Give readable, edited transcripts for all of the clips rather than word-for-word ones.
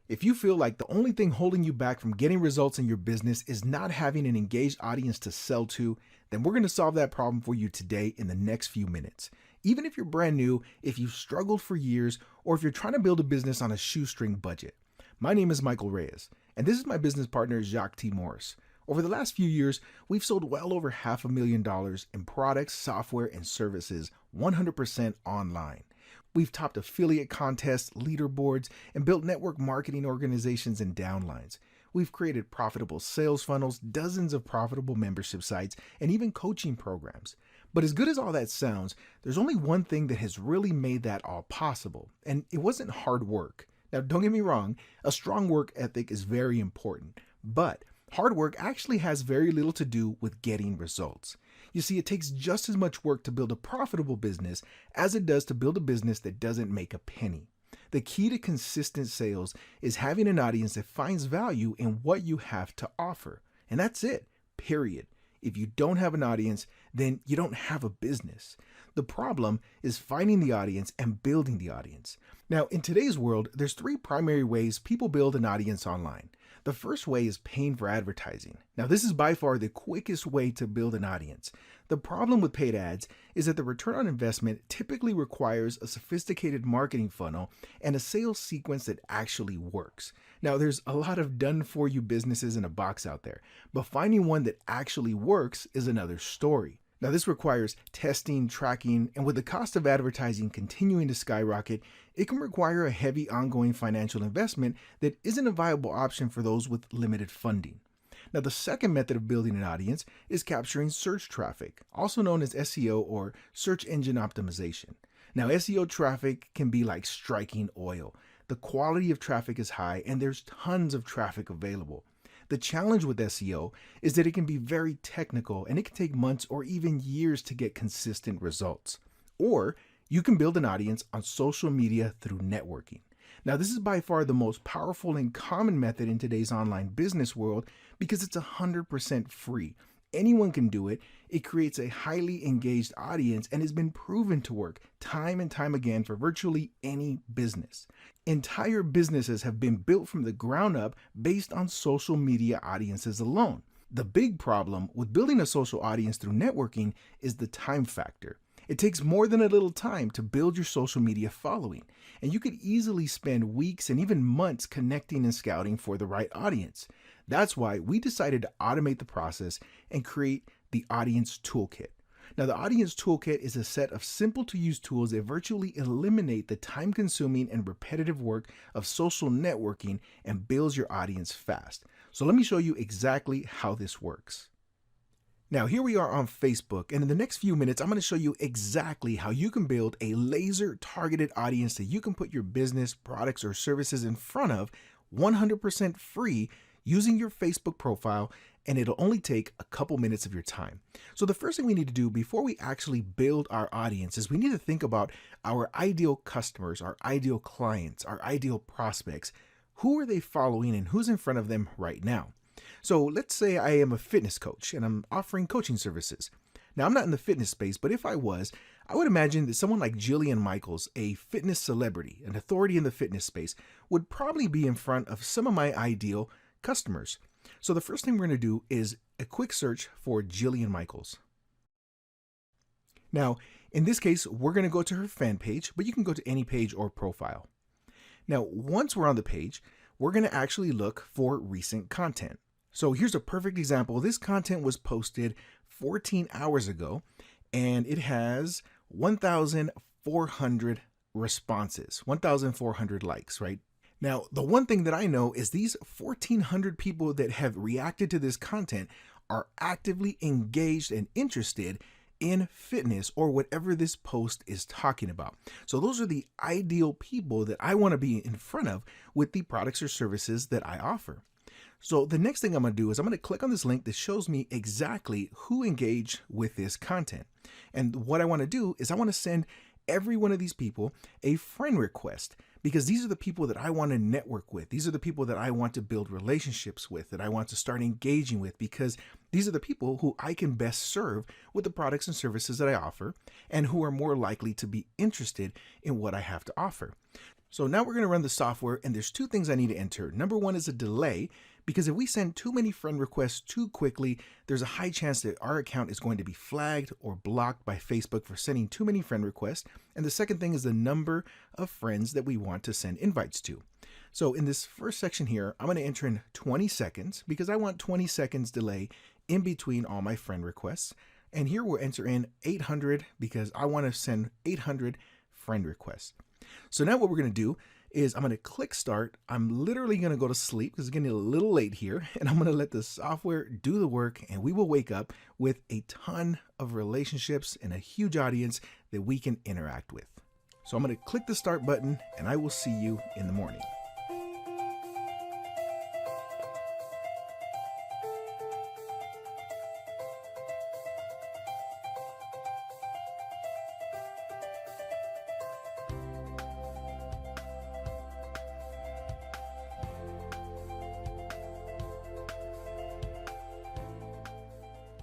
If you feel like the only thing holding you back from getting results in your business is not having an engaged audience to sell to, then we're going to solve that problem for you today in the next few minutes. Even if you're brand new, if you've struggled for years, or if you're trying to build a business on a shoestring budget. My name is Michael Reyes, and this is my business partner, Jacques T. Morris. Over the last few years, we've sold well over $500,000 in products, software, and services 100% online. We've topped affiliate contests, leaderboards, and built network marketing organizations and downlines. We've created profitable sales funnels, dozens of profitable membership sites, and even coaching programs. But as good as all that sounds, there's only one thing that has really made that all possible, and it wasn't hard work. Now, don't get me wrong, a strong work ethic is very important, but hard work actually has very little to do with getting results. You see, it takes just as much work to build a profitable business as it does to build a business that doesn't make a penny. The key to consistent sales is having an audience that finds value in what you have to offer. And that's it, period. If you don't have an audience, then you don't have a business. The problem is finding the audience and building the audience. Now, in today's world, there's three primary ways people build an audience online. The first way is paying for advertising. Now, this is by far the quickest way to build an audience. The problem with paid ads is that the return on investment typically requires a sophisticated marketing funnel and a sales sequence that actually works. Now, there's a lot of done-for-you businesses in a box out there, but finding one that actually works is another story. Now, this requires testing, tracking, and with the cost of advertising continuing to skyrocket, it can require a heavy ongoing financial investment that isn't a viable option for those with limited funding. Now, the second method of building an audience is capturing search traffic, also known as SEO or search engine optimization. Now, SEO traffic can be like striking oil. The quality of traffic is high and there's tons of traffic available. The challenge with SEO is that it can be very technical and it can take months or even years to get consistent results. Or you can build an audience on social media through networking. Now, this is by far the most powerful and common method in today's online business world because it's 100% free. Anyone can do it. It creates a highly engaged audience and has been proven to work time and time again for virtually any business. Entire businesses have been built from the ground up based on social media audiences alone. The big problem with building a social audience through networking is the time factor. It takes more than a little time to build your social media following, and you could easily spend weeks and even months connecting and scouting for the right audience. That's why we decided to automate the process and create the Audience Toolkit. Now, the Audience Toolkit is a set of simple-to-use tools that virtually eliminate the time-consuming and repetitive work of social networking and builds your audience fast. So let me show you exactly how this works. Now, here we are on Facebook, and in the next few minutes, I'm going to show you exactly how you can build a laser-targeted audience that you can put your business, products, or services in front of 100% free using your Facebook profile, and it'll only take a couple minutes of your time. So the first thing we need to do before we actually build our audience is we need to think about our ideal customers, our ideal clients, our ideal prospects. Who are they following and who's in front of them right now? So let's say I am a fitness coach and I'm offering coaching services. Now, I'm not in the fitness space, but if I was, I would imagine that someone like Jillian Michaels, a fitness celebrity, an authority in the fitness space, would probably be in front of some of my ideal customers. So the first thing we're going to do is a quick search for Jillian Michaels. Now, in this case, we're going to go to her fan page, but you can go to any page or profile. Now, once we're on the page, we're going to actually look for recent content. So here's a perfect example. This content was posted 14 hours ago, and it has 1,400 responses, 1,400 likes, right? Now, the one thing that I know is these 1,400 people that have reacted to this content are actively engaged and interested in fitness or whatever this post is talking about. So those are the ideal people that I want to be in front of with the products or services that I offer. So the next thing I'm going to do is I'm going to click on this link that shows me exactly who engaged with this content. And what I want to do is I want to send every one of these people a friend request, because these are the people that I want to network with. These are the people that I want to build relationships with, that I want to start engaging with, because these are the people who I can best serve with the products and services that I offer and who are more likely to be interested in what I have to offer. So now we're going to run the software, and there's two things I need to enter. Number one is a delay, because if we send too many friend requests too quickly, there's a high chance that our account is going to be flagged or blocked by Facebook for sending too many friend requests. And the second thing is the number of friends that we want to send invites to. So in this first section here, I'm going to enter in 20 seconds because I want 20 seconds delay in between all my friend requests. And here we'll enter in 800 because I want to send 800 friend requests. So now what we're going to do is I'm going to click start. I'm literally going to go to sleep because it's getting a little late here, and I'm going to let the software do the work, and we will wake up with a ton of relationships and a huge audience that we can interact with. So I'm going to click the start button, and I will see you in the morning.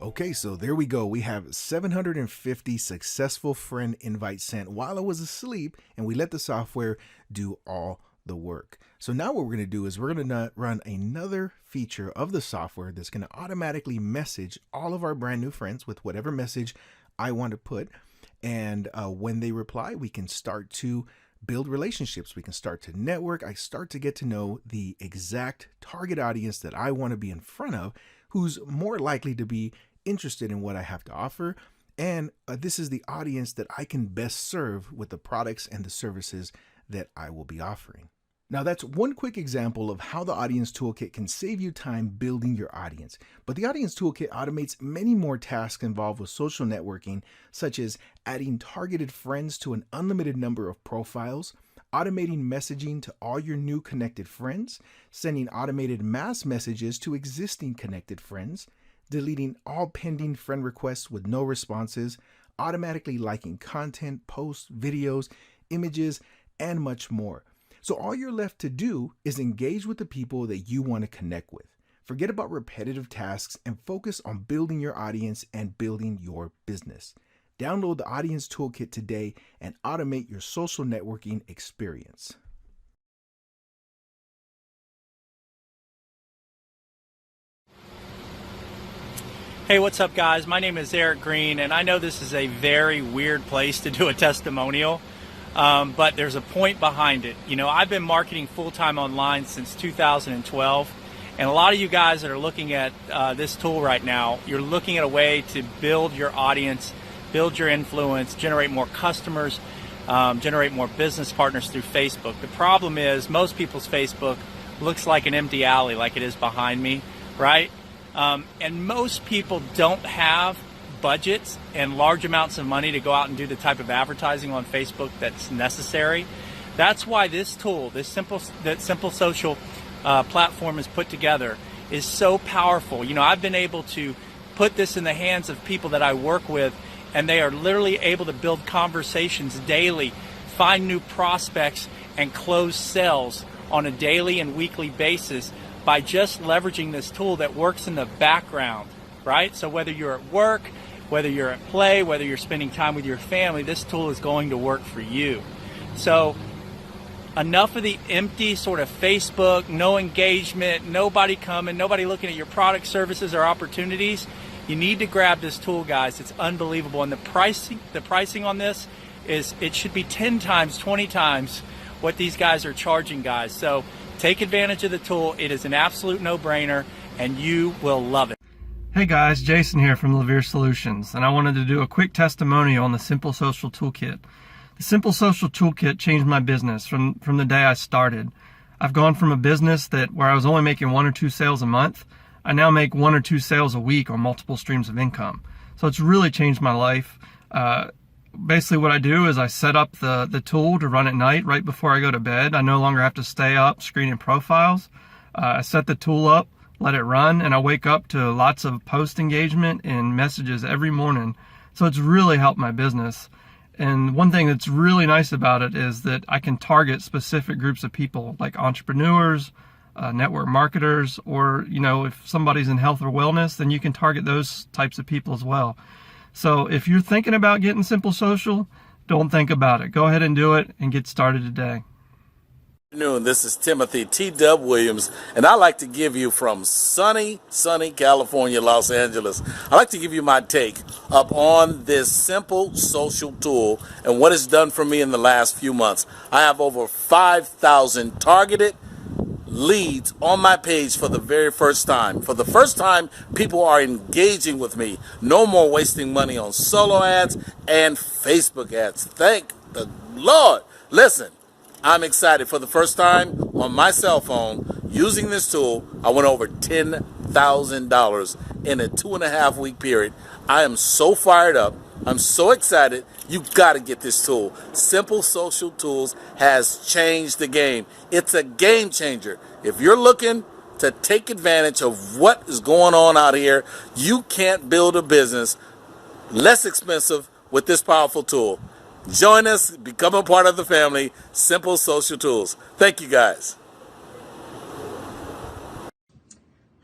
Okay, so there we go. We have 750 successful friend invites sent while I was asleep, and we let the software do all the work. So now what we're going to do is we're going to run another feature of the software that's going to automatically message all of our brand new friends with whatever message I want to put. And when they reply, we can start to build relationships. We can start to network. I start to get to know the exact target audience that I want to be in front of, who's more likely to be interested in what I have to offer. And this is the audience that I can best serve with the products and the services that I will be offering. Now that's one quick example of how the Audience Toolkit can save you time building your audience. But the Audience Toolkit automates many more tasks involved with social networking, such as adding targeted friends to an unlimited number of profiles, automating messaging to all your new connected friends, sending automated mass messages to existing connected friends, deleting all pending friend requests with no responses, automatically liking content, posts, videos, images, and much more. So all you're left to do is engage with the people that you want to connect with. Forget about repetitive tasks and focus on building your audience and building your business. Download the Audience Toolkit today and automate your social networking experience. Hey, what's up guys? My name is Eric Green, and I know this is a very weird place to do a testimonial, but there's a point behind it. You know, I've been marketing full-time online since 2012, and a lot of you guys that are looking at this tool right now, you're looking at a way to build your audience, build your influence, generate more customers, generate more business partners through Facebook. The problem is most people's Facebook looks like an empty alley like it is behind me, right? And most people don't have budgets and large amounts of money to go out and do the type of advertising on Facebook that's necessary. That's why this tool, that Simple Social platform is put together, is so powerful. You know, I've been able to put this in the hands of people that I work with, and they are literally able to build conversations daily, find new prospects, and close sales on a daily and weekly basis by just leveraging this tool that works in the background, right? So whether you're at work, whether you're at play, whether you're spending time with your family, this tool is going to work for you. So enough of the empty sort of Facebook, no engagement, nobody coming, nobody looking at your product, services, or opportunities. You need to grab this tool, guys. It's unbelievable. And the pricing on this is, it should be 10 times, 20 times what these guys are charging, guys. So take advantage of the tool. It is an absolute no-brainer, and you will love it. Hey guys, Jason here from Levere Solutions, and I wanted to do a quick testimonial on the Simple Social Toolkit. The Simple Social Toolkit changed my business from the day I started. I've gone from a business where I was only making 1 or 2 sales a month. I now make 1 or 2 sales a week on multiple streams of income. So it's really changed my life. Basically what I do is I set up the tool to run at night right before I go to bed. I no longer have to stay up screening profiles. I set the tool up, let it run, and I wake up to lots of post engagement and messages every morning. So it's really helped my business. And one thing that's really nice about it is that I can target specific groups of people, like entrepreneurs, network marketers, or, if somebody's in health or wellness, then you can target those types of people as well. So if you're thinking about getting Simple Social, don't think about it. Go ahead and do it and get started today. Good afternoon. This is Timothy T. Dub Williams, and I'd like to give you from sunny California, Los Angeles. I'd like to give you my take up on this simple social tool and what it's done for me in the last few months. I have over 5,000 targeted leads on my page for the very first time. For the first time, people are engaging with me. No more wasting money on solo ads and Facebook ads. Thank the Lord. Listen. I'm excited. For the first time on my cell phone, using this tool, I went over $10,000 in a 2.5 week period. I am so fired up. I'm so excited. You got to get this tool. Simple Social Tools has changed the game. It's a game changer. If you're looking to take advantage of what is going on out here, you can't build a business less expensive with this powerful tool. Join us, become a part of the family, Simple Social Tools. Thank you, guys.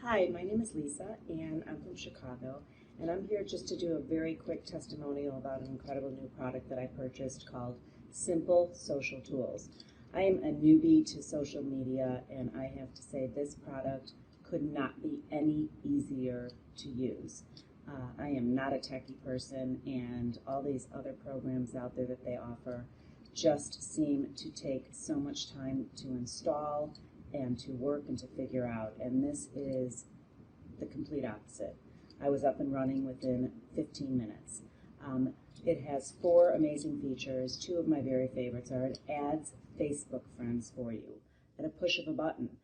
Hi, my name is Lisa, and I'm from Chicago, and I'm here just to do a very quick testimonial about an incredible new product that I purchased called Simple Social Tools. I am a newbie to social media, and I have to say this product could not be any easier to use. I am not a techie person, and all these other programs out there that they offer just seem to take so much time to install and to work and to figure out, and this is the complete opposite. I was up and running within 15 minutes. It has 4 amazing features. 2 of my very favorites are it adds Facebook friends for you at a push of a button.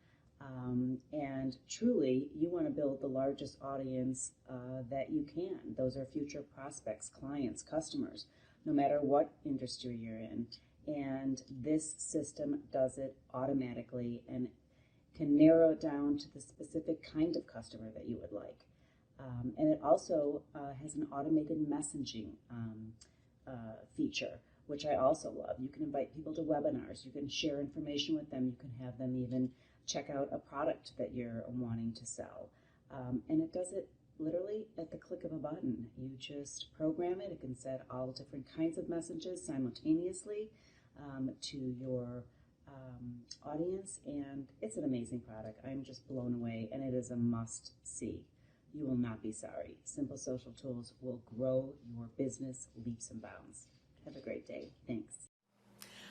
And truly, you want to build the largest audience that you can. Those are future prospects, clients, customers, no matter what industry you're in. And this system does it automatically and can narrow it down to the specific kind of customer that you would like. And it also has an automated messaging feature, which I also love. You can invite people to webinars. You can share information with them. You can have them even check out a product that you're wanting to sell. And it does it literally at the click of a button. You just program it. It can set all different kinds of messages simultaneously to your audience, and it's an amazing product. I'm just blown away, and it is a must-see. You will not be sorry. Simple Social Tools will grow your business leaps and bounds. Have a great day. Thanks.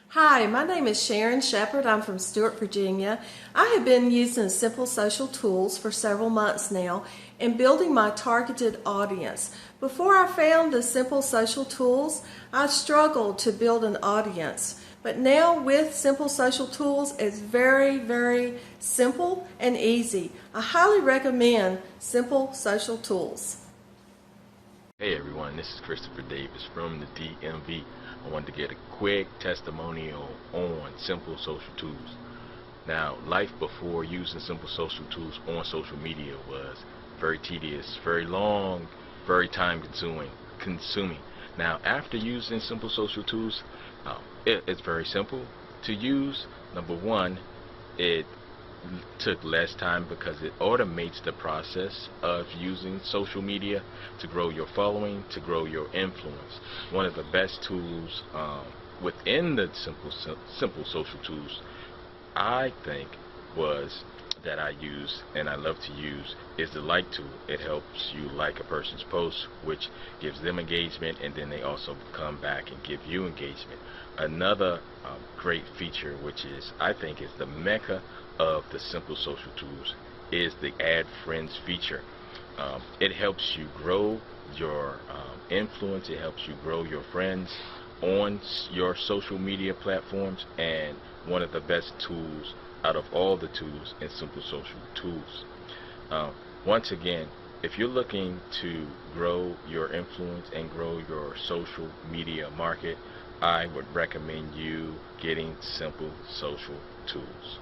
Hi, my name is Sharon Shepard. I'm from Stewart, Virginia. I have been using Simple Social Tools for several months now and building my targeted audience. Before I found the Simple Social Tools, I struggled to build an audience. But now with Simple Social Tools, it's very, very simple and easy. I highly recommend Simple Social Tools. Hey everyone, this is Christopher Davis from the DMV. I wanted to get a quick testimonial on Simple Social Tools. Now, life before using Simple Social Tools on social media was very tedious, very long, very time consuming. Now, after using Simple Social Tools, it's very simple to use. Number one, it took less time because it automates the process of using social media to grow your following, to grow your influence. One of the best tools within the simple social tools, I think, was that I use and I love to use is the like tool. It helps you like a person's post, which gives them engagement, and then they also come back and give you engagement. Another great feature, which is I think is the mecca of the Simple Social Tools, is the Add Friends feature. It helps you grow your influence. It helps you grow your friends on your social media platforms, and one of the best tools out of all the tools in Simple Social Tools. Once again, if you're looking to grow your influence and grow your social media market, I would recommend you getting Simple Social Tools.